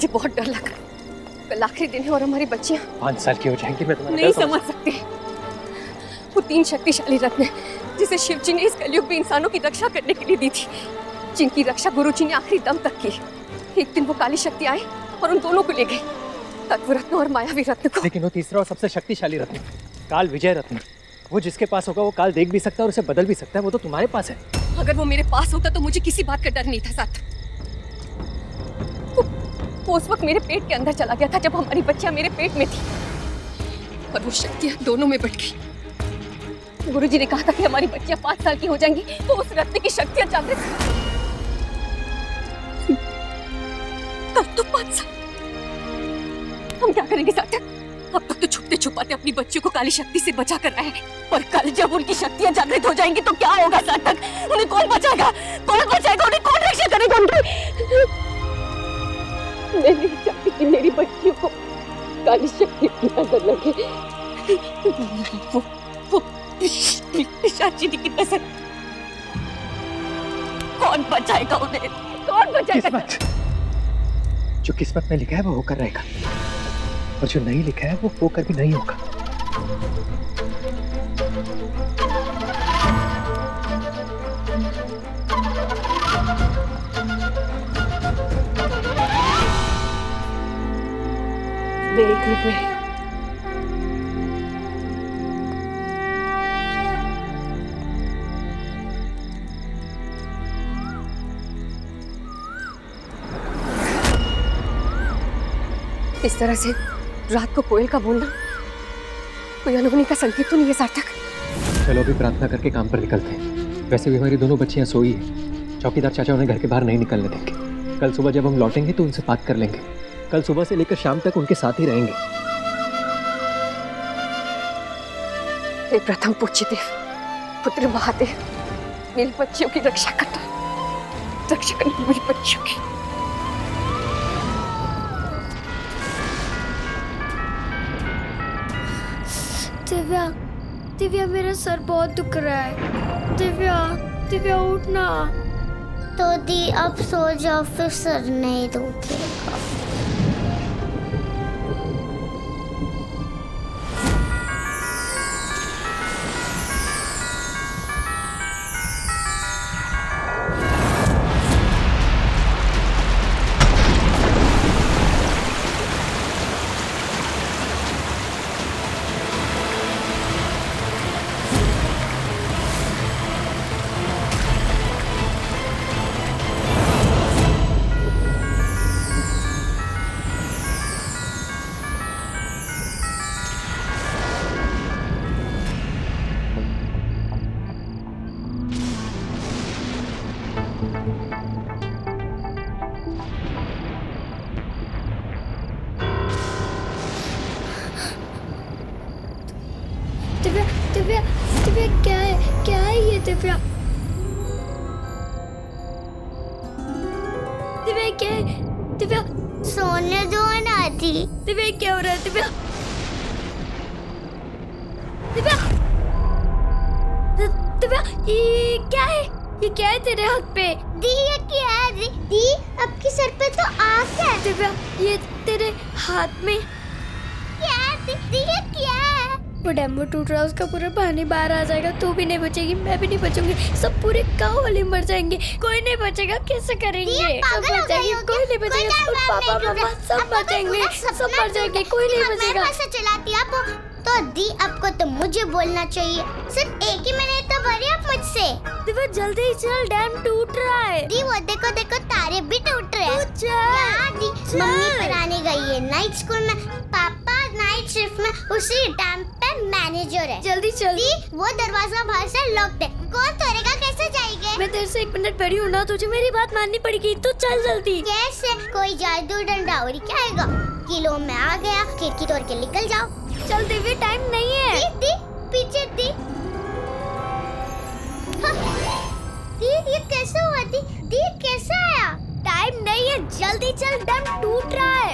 मुझे बहुत डर लग रहा है। कल आखिरी दिन है और हमारी बच्चियां 5 साल की हो जाएंगी। मैं तुम्हारा नहीं समझ सकती। वो 3 शक्तिशाली रत्न है जिसे शिव जी ने इस कलयुग में इंसानों की रक्षा करने के लिए दी थी, जिनकी रक्षा गुरु जी ने आखिरी दम तक की। एक दिन वो काली शक्ति आए और उन दोनों को ले गई, तत्व रत्न और मायावी रत्न को। लेकिन वो तीसरा और सबसे शक्तिशाली रत्न, काल विजय रत्न, वो जिसके पास होगा वो काल देख भी सकता है और उसे बदल भी सकता है। वो तो तुम्हारे पास है। अगर वो मेरे पास होता तो मुझे किसी बात का डर नहीं था साथ। वो उस वक्त मेरे पेट के अंदर चला गया था जब हमारी बच्चियां मेरे पेट में थी, और वो शक्तियां दोनों में बट गई। गुरुजी ने कहा था कि हमारी बच्चियां 5 साल की हो जाएंगी तो उस रत्न की शक्तियां जागृत। कल तो 5 साल। हम क्या करेंगे सार्थक? अब तक तो छुपते छुपाते अपनी बच्चियों को काली शक्ति से बचा कर आए हैं, और कल जब उनकी शक्तियां जागृत हो जाएंगी तो क्या होगा सार्थक? उन्हें कौन बचाएगा? कौन बचाएगा? उन्हें कौन रक्षा करेगा उनकी? मैं नहीं चाहती कि मेरी बच्चियों को काली शक्ति की नजर लगे। वो पिशाचिनी की नजर। कौन बचाएगा उन्हें? कौन बचाएगा? जो किस्मत में लिखा है वो होकर रहेगा, और जो नहीं लिखा है वो होकर भी नहीं होगा। एक मिनट में इस तरह से रात को कोयल का बोलना कोई अनहोनी का संकेत तो नहीं है सार्थक? चलो अभी प्रार्थना करके काम पर निकलते हैं। वैसे भी हमारी दोनों बच्चियां सोई है। चौकीदार चाचा उन्हें घर के बाहर नहीं निकलने देंगे। कल सुबह जब हम लौटेंगे तो उनसे बात कर लेंगे। कल सुबह से लेकर शाम तक उनके साथ ही रहेंगे। हे प्रथम पूज्य देव, पुत्र महादेव, मेरी बच्चियों की रक्षा करना, रक्षा करना मेरी बच्चियों की। दिव्या, दिव्या मेरा सर बहुत दुख रहा है। दिव्या, दिव्या उठना। तो दी अब सो जाओ, फिर सर नहीं दुखेगा। दिव्या, दिव्या क्या है ये दिव्या? दिव्या क्या है? दिव्या सोने दो ना दी। दिव्या क्या हो रहा है? दिव्या, दिव्या, दिव्या ये क्या है? ये क्या है तेरे हाथ पे? दी ये क्या है? दी आपके सर पे तो आग है। दिव्या ये तेरे हाथ में क्या है? दी ये क्या है? वो डैम टूट रहा है, उसका पूरा पानी बाहर आ जाएगा। तू भी नहीं बचेगी, मैं भी नहीं बचूंगी, सब पूरे गांव वाले मर जाएंगे। कोई नहीं बचेगा, कैसे करेंगे? सब मर जाएंगे, कोई नहीं बचेगा। पापा मामा सब मर जाएंगे, सब मर जाएंगे, कोई नहीं बचेगा। चलाती आप तो दी, आपको तो मुझे बोलना चाहिए। सिर्फ एक ही मिनट तो भरी आप मुझसे। दिव्या जल्दी चल, डैम टूट रहा है। दी वो देखो देखो, तारे भी टूट रहे हैं। दी मम्मी पढ़ाने गई है नाइट स्कूल में, पापा नाइट शिफ्ट में उसी डैम पे मैनेजर है। जल्दी चल। दी वो दरवाजा बाहर से लॉक्ड है, कौन तोड़ेगा? कैसे जाएंगे? मैं तेरे से 1 मिनट बड़ी हूँ ना, तुझे मेरी बात माननी पड़ेगी। तो चल जल्दी। कैसे? कोई जादू डंडा और क्या आएगा? किलो में आ गया, खिड़की तोड़ के निकल जाओ। चल दिव्या, टाइम नहीं है। दी पीछे दी। दी ये कैसे हुआ? दी कैसे आया? टाइम नहीं है, जल्दी चल, डैम टूट रहा है।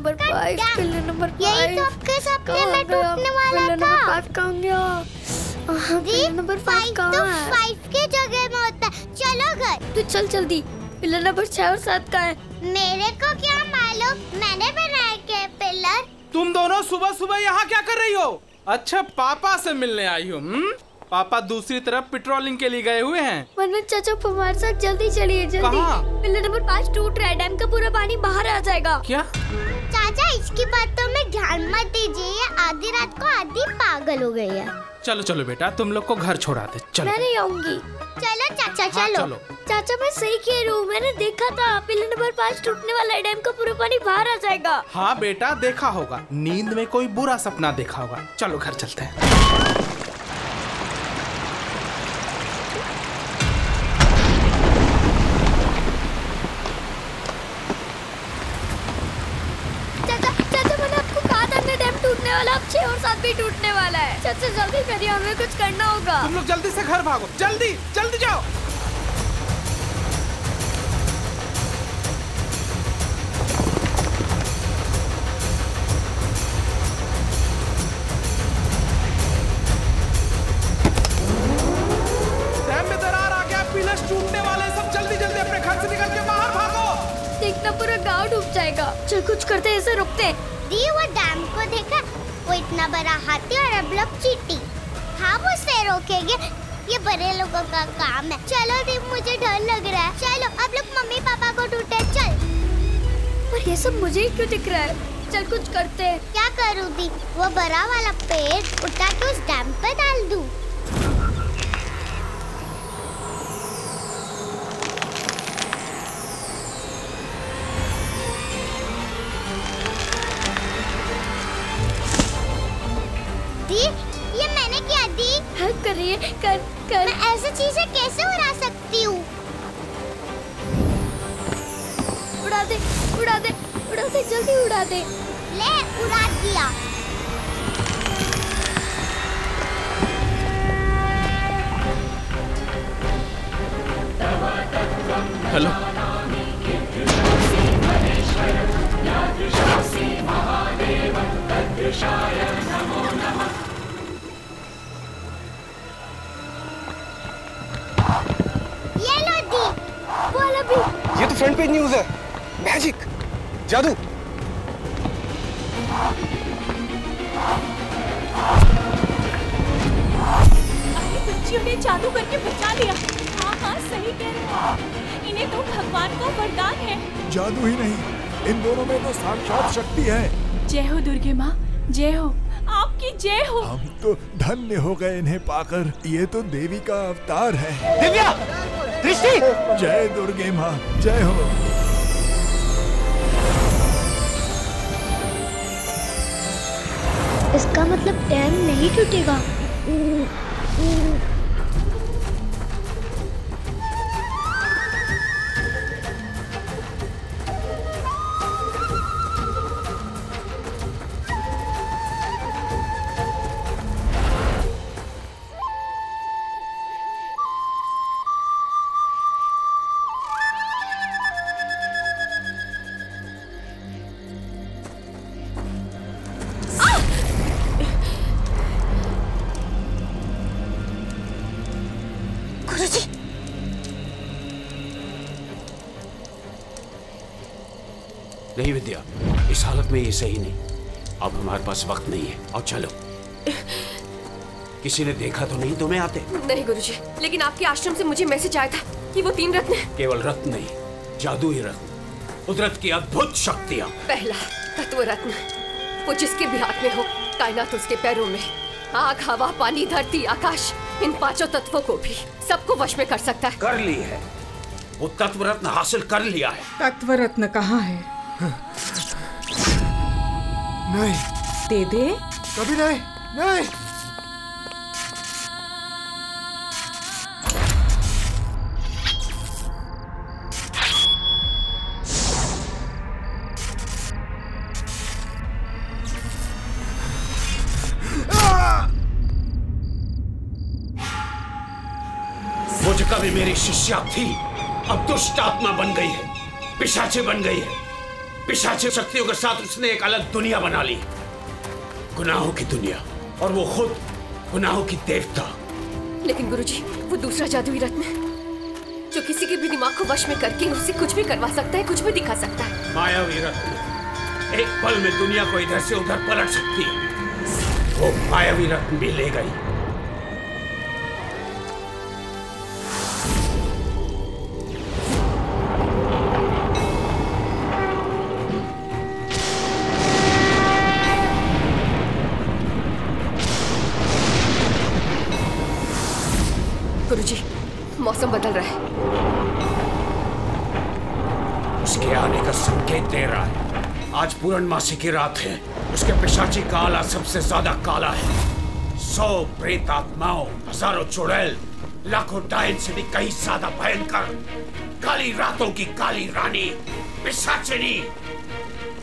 Number 5, pillar number 5। यही तो आपके सपने में टूटने वाला था। पिलर नंबर 5 कहाँ गया? पिलर नंबर 5 कहाँ है? 5 के जगह में होता है। चलो घर। तू चल जल्दी। पिलर नंबर 6 और 7 कहाँ है? मेरे को क्या मालूम, मैंने बनाए के पिलर। तुम दोनों सुबह सुबह यहाँ क्या कर रही हो? अच्छा, पापा से मिलने आई हो? पापा दूसरी तरफ पेट्रोलिंग के लिए गए हुए हैं। वरना चाचा हमारे साथ जल्दी चलिए, जल्दी। कहाँ? पिलर नंबर 5 टूट रहा है, डैम का पूरा पानी बाहर आ जाएगा। क्या? चाचा इसकी बातों में ध्यान मत दीजिए, ये आधी रात को आधी पागल हो गई है। चलो चलो बेटा, तुम लोग को घर छोड़ाते। चलो। मैं नहीं आऊंगी। चलो चाचा हाँ, चलो। चलो। चाचा मैं सही कह रही हूँ, मैंने देखा था पिलर नंबर 5 टूटने वाला है, डैम का पूरा पानी बाहर आ जाएगा। हाँ बेटा, देखा होगा, नींद में कोई बुरा सपना देखा होगा। चलो घर चलते हैं। टूटने वाला, अब 6 और 7 भी टूटने वाला है। चाचा जल्दी करिए, हमें कुछ करना होगा। तुम लोग जल्दी से घर भागो, जल्दी जल्दी जाओ। डैम में दरार आ गया, पिलर्स टूटने वाले, सब जल्दी जल्दी अपने घर से निकल के बाहर भागो। देखना पूरा गांव डूब जाएगा। चल कुछ करते हैं, इसे रोकते। दी वो डैम को देखा, वो इतना बड़ा हाथी और अब लोग चींटी। हाँ वो उसे रोकेंगे, ये बड़े लोगों का काम है। चलो दी, मुझे डर लग रहा है। चलो अब लोग मम्मी पापा को ढूंढते। चल। पर ये सब मुझे ही क्यों दिख रहा है? चल कुछ करते हैं। क्या करूँ दी, वो बड़ा वाला पेड़ उठा के उस डैम पे डाल दूँ। ये मैंने क्या दी? हेल्प कर रही है, कर। मैं ऐसी चीजें कैसे उड़ा सकती हूँ? उड़ा दे, उड़ा दे, उड़ा दे, जल्दी उड़ा दे। ले उड़ा दिया। हेलो। ये लो दी। वाला भी। ये तो फ्रंट पेज न्यूज़ है। मैजिक, जादू। बच्चियों ने जादू करके बचा लिया। हाँ हाँ सही कह रहे हो, इन्हें तो भगवान का वरदान है। जादू ही नहीं, इन दोनों में तो साक्षात शक्ति है। जय हो दुर्गे माँ, जय हो, आपकी जय हो। हम तो धन्य हो गए इन्हें पाकर। ये तो देवी का अवतार है। दिव्या, दृष्टि। जय दुर्गे माँ, जय हो। इसका मतलब डैम नहीं टूटेगा। नहीं विद्या, इस हालत में ये सही नहीं। अब हमारे पास वक्त नहीं है। और चलो। किसी ने देखा तो नहीं तुम्हें आते? नहीं गुरुजी, लेकिन आपके आश्रम से मुझे मैसेज आया था कि वो 3 रत्न। केवल रत्न नहीं, जादुई रत्न, कुदरत की अद्भुत शक्तियाँ। पहला तत्व रत्न, वो जिसके भी हाथ में हो, कायनात उसके पैरों में। आग, हवा, पानी, धरती, आकाश, इन 5 तत्वों को भी सबको वश में कर सकता है। कर ली है, वो तत्व रत्न हासिल कर लिया है। तत्व रत्न कहाँ है? नहीं, दे दे। कभी नहीं, नहीं। वो जो कभी मेरी शिष्या थी, अब दुष्ट आत्मा बन गई है, पिशाची बन गई है। पिशाची शक्तियों के साथ उसने एक अलग दुनिया बना ली, गुनाहों की दुनिया, और वो खुद गुनाहों की देवता। लेकिन गुरुजी, वो दूसरा जादुई रत्न जो किसी के भी दिमाग को वश में करके उससे कुछ भी करवा सकता है, कुछ भी दिखा सकता है। मायावी रत्न एक पल में दुनिया को इधर से उधर पलट सकती है। वो मायावी रत्न भी ले गई। गुरुजी, मौसम बदल रहा है। उसके आने का संकेत दे रहा है। आज पूर्णमासी की रात है। उसके पिशाची का आला सबसे ज्यादा काला है। 100 प्रेत आत्माओं, हजारों चुड़ैल, लाखों डायन से भी कहीं ज्यादा भयंकर काली रातों की काली रानी पिशाचिनी।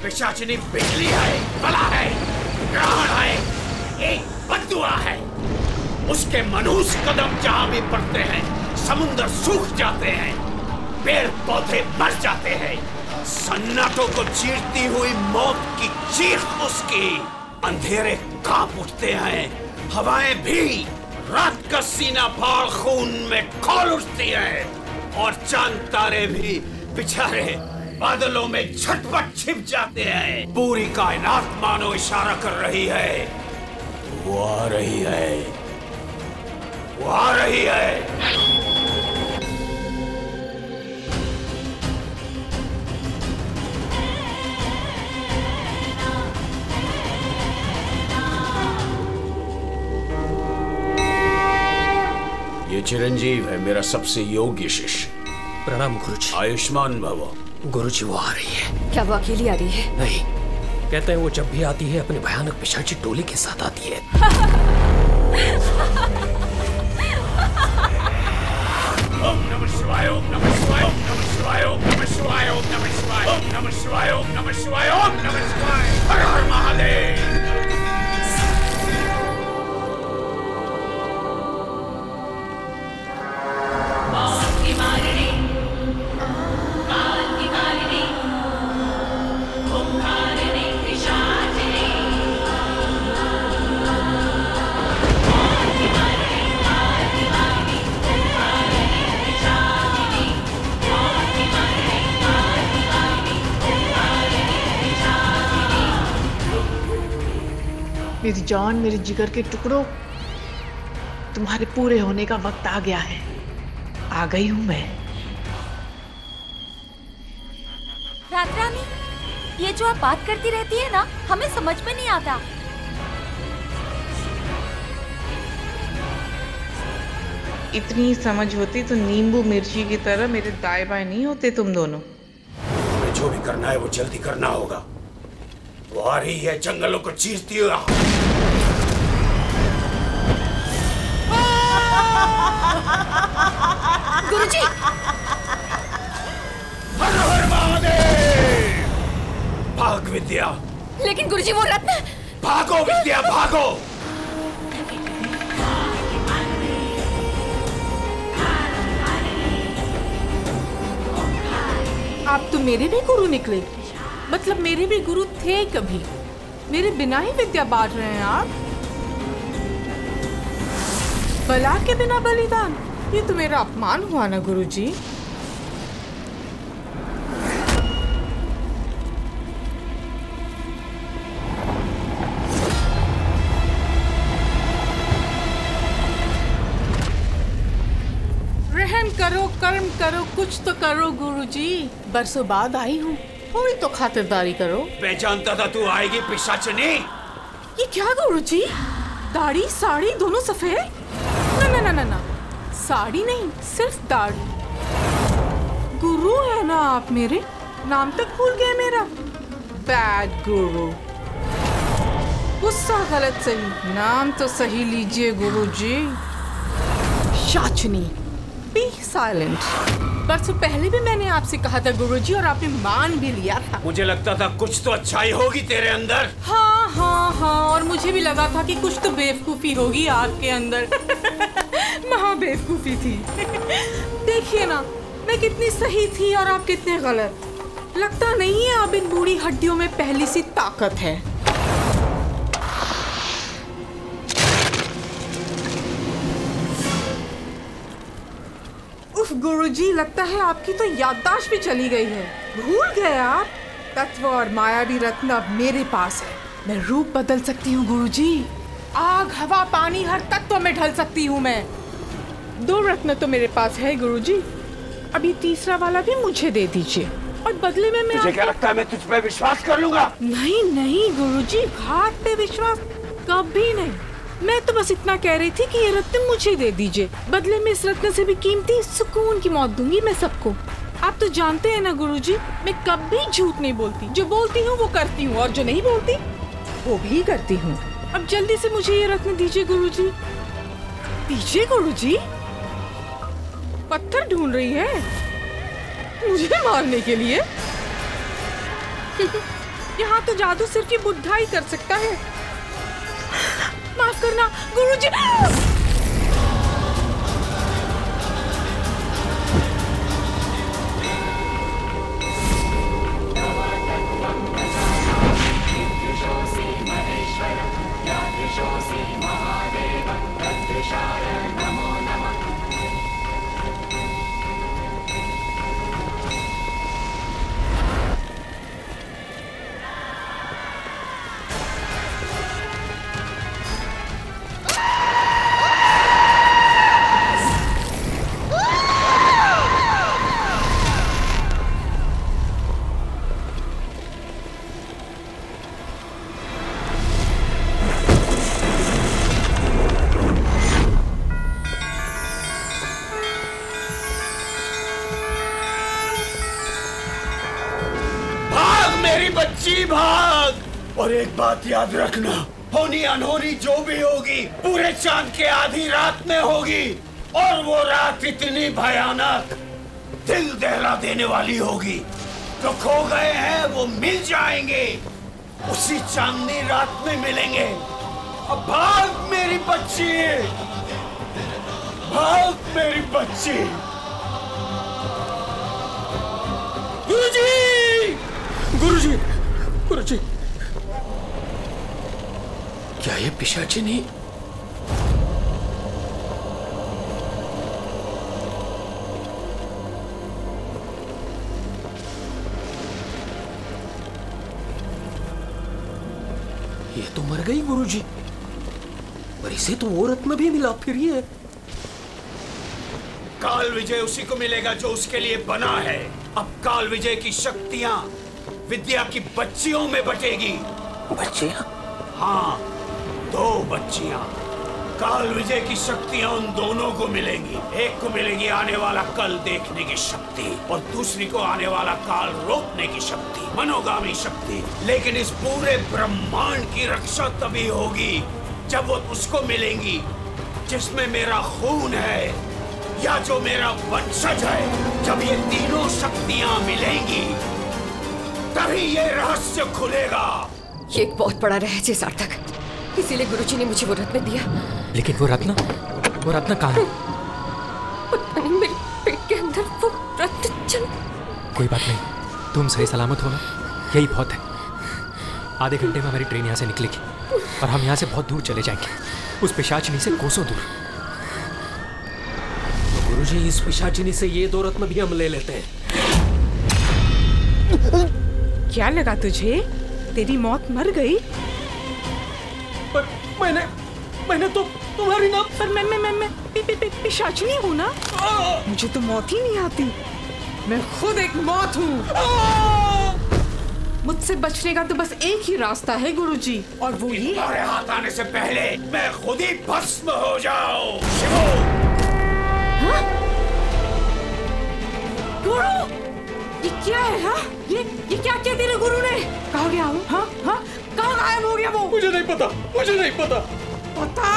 पिशाचिनी बिजली है, बला है, ग्रहण है, एक बद्दुआ है। उसके मनहूस कदम जहां भी पड़ते हैं, समुद्र सूख जाते हैं, पेड़ पौधे मर जाते हैं। सन्नाटों को चीरती हुई मौत की चीख उसकी। अंधेरे कांप उठते हैं, हवाएं भी रात का सीना फाड़ खून में खोल उठती हैं, और चांद तारे भी बेचारे बादलों में झटपट छिप जाते हैं। पूरी कायनात मानो इशारा कर रही है, वो आ रही है, वो आ रही है। ये चिरंजीव है, मेरा सबसे योग्य शिष्य। प्रणाम गुरुजी। आयुष्मान भव। गुरुजी, वो आ रही है। क्या वो अकेली आ रही है? नहीं, कहते हैं वो जब भी आती है अपने भयानक पिशाची टोली के साथ आती है। ओम नमः शिवाय, ओम नमः शिवाय, ओम नमः शिवाय, ओम नमः शिवाय, ओम नमः शिवाय, ओम नमः शिवाय, ओम नमः शिवाय, ओम नमः शिवाय। हर हर महादेव। मेरी जान, मेरे जिगर के टुकड़ों, तुम्हारे पूरे होने का वक्त आ गया है। आ गई हूं मैं। रात रानी, ये जो आप बात करती रहती है ना, हमें समझ में नहीं आता। इतनी समझ होती तो नींबू मिर्ची की तरह मेरे दाएं बाएं नहीं होते तुम दोनों। हमें जो भी करना है वो जल्दी करना होगा। वो आ रही है, जंगलों को चीरती हुई। गुरुजी! हर हर महादेव! भाग विद्या। लेकिन गुरुजी, वो रत्न। भागो विद्या, भागो। आप तो मेरे भी गुरु निकले। मतलब मेरे भी गुरु थे कभी। मेरे बिना ही विद्या बांट रहे हैं आप। बला के बिना बलिदान, ये तो मेरा अपमान हुआ ना गुरुजी। रहम करो, कर्म करो, कुछ तो करो गुरुजी। बरसों बाद आई हूँ, थोड़ी तो खातिरदारी करो। मैं जानता था तू आएगी पिशाचिनी। ये क्या गुरुजी? दाढ़ी साड़ी दोनों सफेद? ना ना ना ना ना, साड़ी नहीं, सिर्फ दाढ़ी। गुरु है ना आप मेरे? नाम तक भूल गए मेरा। बैड गुरु। गुस्सा गलत सही, नाम तो सही लीजिए गुरुजी। शाचनी। B silent. बरसों पहले भी मैंने आपसे कहा था गुरुजी, और आपने मान भी लिया था। मुझे लगता था कुछ तो अच्छाई होगी तेरे अंदर। हाँ हाँ हाँ, और मुझे भी लगा था कि कुछ तो बेवकूफी होगी आपके अंदर। महा बेवकूफी थी। देखिए ना, मैं कितनी सही थी और आप कितने गलत। लगता नहीं है अब इन बूढ़ी हड्डियों में पहली सी ताकत है। उफ गुरुजी, लगता है आपकी तो याददाश्त भी चली गई है। भूल गए आप? तत्व और मायावी रत्न अब मेरे पास है। मैं रूप बदल सकती हूँ गुरुजी। आग, हवा, पानी, हर तत्व में ढल सकती हूँ मैं। 2 रत्न तो मेरे पास है गुरुजी। अभी तीसरा वाला भी मुझे दे दीजिए और बदले में मैं तुझे क्या लगता है मैं तुझ पे विश्वास कर लूंगा? नहीं नहीं गुरुजी, घाट पे विश्वास कभी नहीं। मैं तो बस इतना कह रही थी कि ये रत्न मुझे दे दीजिए, बदले में इस रत्न से भी कीमती सुकून की मौत दूंगी मैं सबको। आप तो जानते हैं ना गुरुजी, मैं कभी झूठ नहीं बोलती। जो बोलती हूँ वो करती हूँ और जो नहीं बोलती वो भी करती हूँ। अब जल्दी से मुझे ये रत्न दीजिए गुरुजी। दीजिए गुरुजी। पत्थर ढूंढ रही है मुझे मारने के लिए? यहाँ तो जादू सिर्फ ये बुढ़ा ही कर सकता है। माफ करना गुरुजी। भाग। और एक बात याद रखना, होनी अनहोनी जो भी होगी पूरे चांद के आधी रात में होगी, और वो रात इतनी भयानक, दिल दहला देने वाली होगी। जो खो गए हैं वो मिल जाएंगे, उसी चांदनी रात में मिलेंगे। अब भाग मेरी बच्ची, भाग मेरी बच्ची। गुरुजी, गुरुजी, गुरुजी, क्या ये पिशाचिनी? ये तो मर गई गुरुजी, पर इसे तो वो रत्न भी मिला फिर ये। काल विजय उसी को मिलेगा जो उसके लिए बना है। अब काल विजय की शक्तियां विद्या की बच्चियों में बटेगी। बच्चियां? हाँ, 2 बच्चियां। काल विजय की शक्तियां उन दोनों को मिलेंगी। एक को मिलेगी आने वाला कल देखने की शक्ति, और दूसरी को आने वाला काल रोकने की शक्ति, मनोगामी शक्ति। लेकिन इस पूरे ब्रह्मांड की रक्षा तभी होगी जब वो उसको मिलेंगी जिसमें मेरा खून है, या जो मेरा वंशज है। जब ये तीनों शक्तियां मिलेंगी तभी ये रहस्य खुलेगा। ये एक बहुत बड़ा रहस्य सार्थक, इसीलिए गुरुजी ने मुझे वो रत्न दिया। लेकिन वो रत्न कहाँ है? पता नहीं, मेरे पेट के अंदर वो रत्न चल। कोई बात नहीं, तुम सही सलामत हो ना, यही बहुत है। आधे घंटे में हमारी ट्रेन यहाँ से निकलेगी और हम यहाँ से बहुत दूर चले जाएंगे, उस पिशाचिनी से कोसों दूर। तो गुरुजी, इस पिशाचिनी से ये 2 रत्न भी हम ले लेते हैं। क्या लगा तुझे? तेरी मौत मर गई? पर मैंने तो तुम्हारी ना। पर मैं पिशाचिनी हूँ ना, मुझे तो मौत ही नहीं आती। मैं खुद एक मौत हूँ। मुझसे बचने का तो बस एक ही रास्ता है गुरुजी, और वो ही तुम्हारे हाथ आने से पहले मैं खुद ही भस्म हो जाऊं। शिवो! हाँ? गुरु, ये क्या है? हाँ, ये क्या किया तेरे गुरु ने? कहाँ गया हूँ? हाँ हाँ, कहाँ गायब हो गया वो? मुझे नहीं पता, मुझे नहीं पता। पता?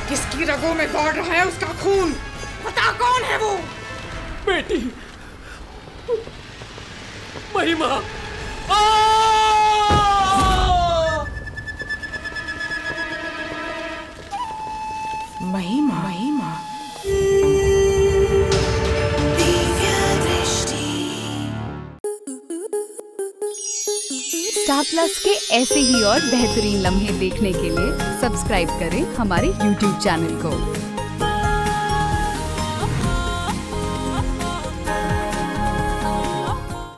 किसकी रगों में दौड़ रहा है उसका खून? पता कौन है वो? बेटी, महिमा। महिमा स्टार प्लस के ऐसे ही और बेहतरीन लम्हे देखने के लिए सब्सक्राइब करें हमारे YouTube चैनल को।